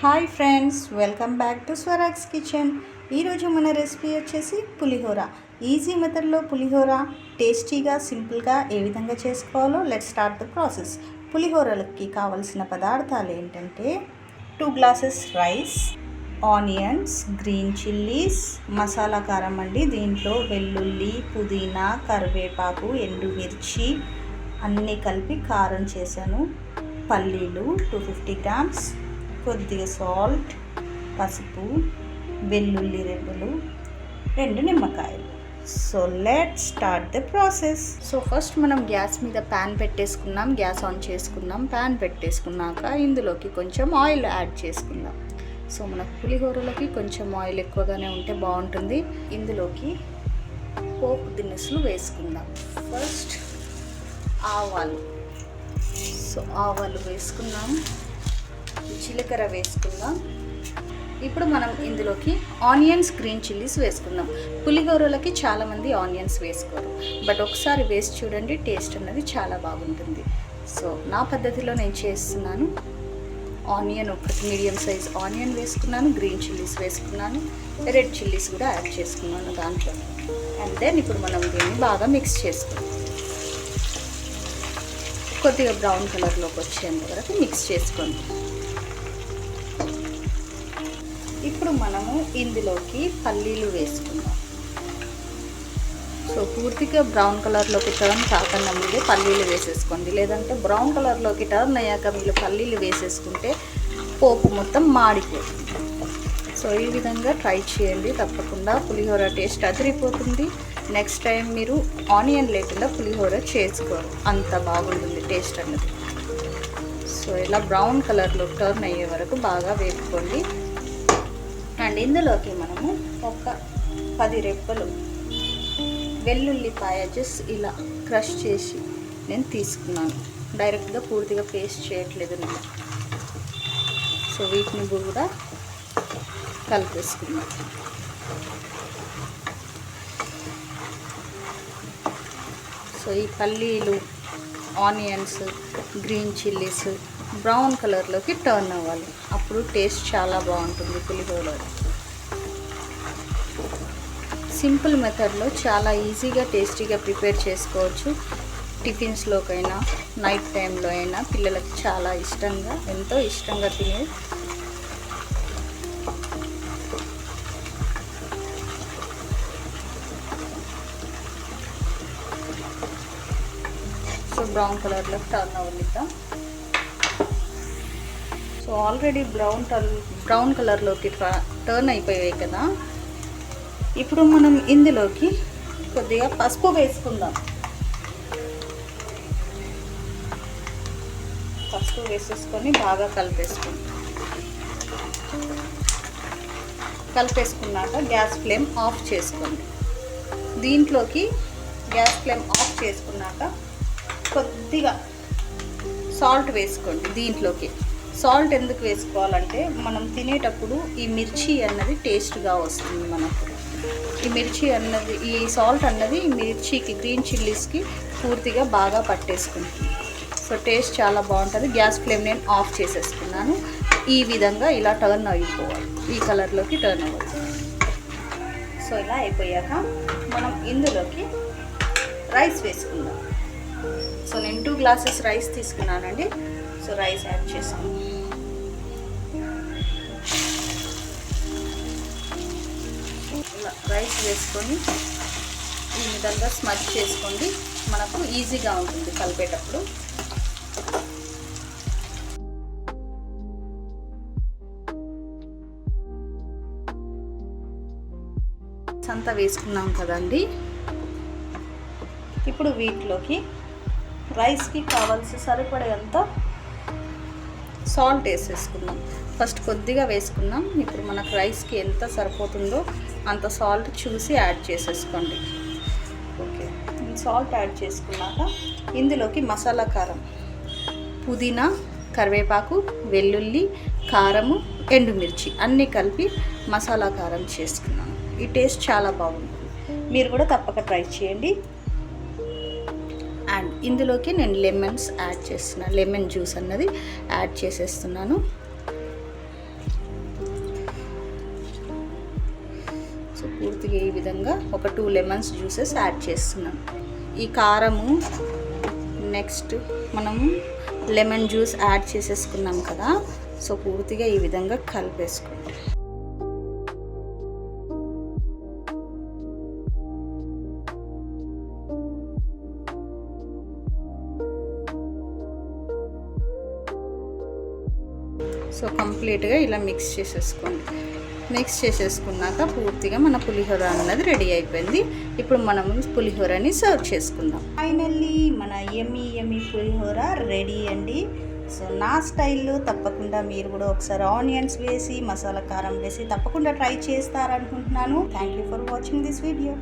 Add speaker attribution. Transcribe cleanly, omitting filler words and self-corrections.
Speaker 1: Hi friends, welcome back to Swarag's kitchen. ఈరోజు మన recipe వచ్చేసి పులిహోర. ఈజీ మెథడ్లో పులిహోర టేస్టీగా సింపుల్గా ఏ విధంగా చేసుకోవాలో లెట్స్ స్టార్ట్ ద ప్రాసెస్. పులిహోరలకి కావలసిన పదార్థాలు ఏంటంటే 2 glasses rice, onions, green chillies, masala కారం అండి. దీంట్లో వెల్లుల్లి, పుదీనా, కరివేపాకు, ఎండుమిర్చి అన్నీ కలిపి కారం చేశాను. పల్లీలు 250 గ్రామ్స్, కొద్దిగా సాల్ట్, పసుపు, వెల్లుల్లి రెబ్బలు, 2 నిమ్మకాయలు. So let's start the process. So first మనం గ్యాస్ మీద ప్యాన్ పెట్టేసుకున్నాం, గ్యాస్ ఆన్ చేసుకున్నాం. ప్యాన్ పెట్టేసుకున్నాక ఇందులోకి కొంచెం ఆయిల్ యాడ్ చేసుకుందాం. సో మన పులిహోరలకి కొంచెం ఆయిల్ ఎక్కువగానే ఉంటే బాగుంటుంది. ఇందులోకి పోపు దినుసులు వేసుకుందాం. ఫస్ట్ ఆవాలు. సో ఆవాలు వేసుకున్నాం, జీలకర్ర వేసుకుందాం. ఇప్పుడు మనం ఇందులోకి ఆనియన్స్, గ్రీన్ చిల్లీస్ వేసుకుందాం. పులిహోరలకి చాలామంది ఆనియన్స్ వేసుకోరు, బట్ ఒకసారి వేసి చూడండి, టేస్ట్ అన్నది చాలా బాగుంటుంది. సో నా పద్ధతిలో నేను చేస్తున్నాను. ఆనియన్ ఒకటి మీడియం సైజ్ ఆనియన్ వేసుకున్నాను, గ్రీన్ చిల్లీస్ వేసుకున్నాను, రెడ్ చిల్లీస్ కూడా యాడ్ చేసుకున్నాను దాంట్లో. అండ్ దెన్ ఇప్పుడు మనం దీన్ని బాగా మిక్స్ చేసుకుందాం. కొద్దిగా బ్రౌన్ కలర్లోకి వచ్చేంత వరకు మిక్స్ చేసుకోండి. ఇప్పుడు మనము ఇందులోకి పల్లీలు వేసుకుందాం. సో పూర్తిగా బ్రౌన్ కలర్లోకి టర్న్ కాకుండా ముందే పల్లీలు వేసేసుకోండి, లేదంటే బ్రౌన్ కలర్లోకి టర్న్ అయ్యాక మీరు పల్లీలు వేసేసుకుంటే పోపు మొత్తం మాడిపోతుంది. సో ఈ విధంగా ట్రై చేయండి, తప్పకుండా పులిహోర టేస్ట్ అదిరిపోతుంది. నెక్స్ట్ టైం మీరు ఆనియన్ లేకుండా పులిహోర చేసుకోరు, అంత బాగుంటుంది టేస్ట్ అన్నది. సో ఇలా బ్రౌన్ కలర్లో టర్న్ అయ్యే వరకు బాగా వేపుకోండి. అండ్ ఇందులోకి మనము ఒక 10 రెబ్బలు వెల్లుల్లిపాయ జస్ట్ ఇలా క్రష్ చేసి నేను తీసుకున్నాను. డైరెక్ట్గా పూర్తిగా పేస్ట్ చేయట్లేదు నేను. సో వీటిని కూడా కలిపేసుకున్నాను. సో ఈ పల్లీలు, ఆనియన్స్, గ్రీన్ చిల్లీస్ బ్రౌన్ కలర్లోకి టర్న్ అవ్వాలి, అప్పుడు టేస్ట్ చాలా బాగుంటుంది పులిహోర. సింపుల్ మెథడ్లో చాలా ఈజీగా టేస్టీగా ప్రిపేర్ చేసుకోవచ్చు. టిఫిన్స్లోకైనా నైట్ టైంలో అయినా పిల్లలకి చాలా ఇష్టంగా, ఎంతో ఇష్టంగా తినే. సో బ్రౌన్ కలర్లో టర్న్ అవ్వనిద్దాం. సో ఆల్రెడీ బ్రౌన్ కలర్లోకి టర్న్ అయిపోయాయి కదా. ఇప్పుడు మనం ఇందులోకి కొద్దిగా పసుపు వేసుకుందాం. పసుపు వేసేసుకొని బాగా కలిపేసుకున్నాక గ్యాస్ ఫ్లేమ్ ఆఫ్ చేసుకోండి. దీంట్లోకి గ్యాస్ ఫ్లేమ్ ఆఫ్ చేసుకున్నాక కొద్దిగా సాల్ట్ వేసుకోండి. దీంట్లోకి సాల్ట్ ఎందుకు వేసుకోవాలంటే మనం తినేటప్పుడు ఈ మిర్చి అన్నది టేస్ట్గా వస్తుంది మనకు. ఈ సాల్ట్ అన్నది ఈ మిర్చికి, గ్రీన్ చిల్లీస్కి పూర్తిగా బాగా పట్టేసుకుంటుంది. సో టేస్ట్ చాలా బాగుంటుంది. గ్యాస్ ఫ్లేమ్ నేను ఆఫ్ చేసేసుకున్నాను. ఈ విధంగా ఇలా టర్న్ అయిపోవాలి, ఈ కలర్లోకి టర్న్ అవ్వాలి. సో ఇలా అయిపోయాక మనం ఇందులోకి రైస్ వేసుకుందాం. సో నేను 2 గ్లాసెస్ రైస్ తీసుకున్నానండి. సో రైస్ యాడ్ చేసాను. ఇలా రైస్ వేసుకొని ఈ విధంగా స్మచ్ చేసుకోండి, మనకు ఈజీగా ఉంటుంది కలిపేటప్పుడు. అంతా వేసుకున్నాం కదండి. ఇప్పుడు వీటిలోకి రైస్కి కావాల్సి సరిపడేంత సాల్ట్ వేసేసుకుందాం. ఫస్ట్ కొద్దిగా వేసుకున్నాం, ఇప్పుడు మనకు రైస్కి ఎంత సరిపోతుందో అంత సాల్ట్ చూసి యాడ్ చేసేసుకోండి. ఓకే, సాల్ట్ యాడ్ చేసుకున్నాక ఇందులోకి మసాలా కారం, పుదీనా, కరివేపాకు, వెల్లుల్లి, కారము, ఎండుమిర్చి అన్నీ కలిపి మసాలా కారం చేసుకున్నాను. ఈ టేస్ట్ చాలా బాగుంటుంది, మీరు కూడా తప్పక ట్రై చేయండి. అండ్ ఇందులోకి నేను లెమన్ జ్యూస్ అన్నది యాడ్ చేసేస్తున్నాను. సో పూర్తిగా ఈ విధంగా ఒక 2 లెమన్స్ జ్యూసెస్ యాడ్ చేస్తున్నాను. ఈ కారము నెక్స్ట్ మనము లెమన్ జ్యూస్ యాడ్ చేసేసుకున్నాం కదా, సో పూర్తిగా ఈ విధంగా కలిపేసుకుంటాం. సో కంప్లీట్గా ఇలా మిక్స్ చేసేసుకోండి. మిక్స్ చేసేసుకున్నాక పూర్తిగా మన పులిహోర అన్నది రెడీ అయిపోయింది. ఇప్పుడు మనం పులిహోరని సర్వ్ చేసుకుందాం. ఫైనల్లీ మన యమ్మీ పులిహోర రెడీ అండి. సో నా స్టైల్లో తప్పకుండా మీరు కూడా ఒకసారి ఆనియన్స్ వేసి మసాలా కారం వేసి తప్పకుండా ట్రై చేస్తారనుకుంటున్నాను. Thank you for watching this video.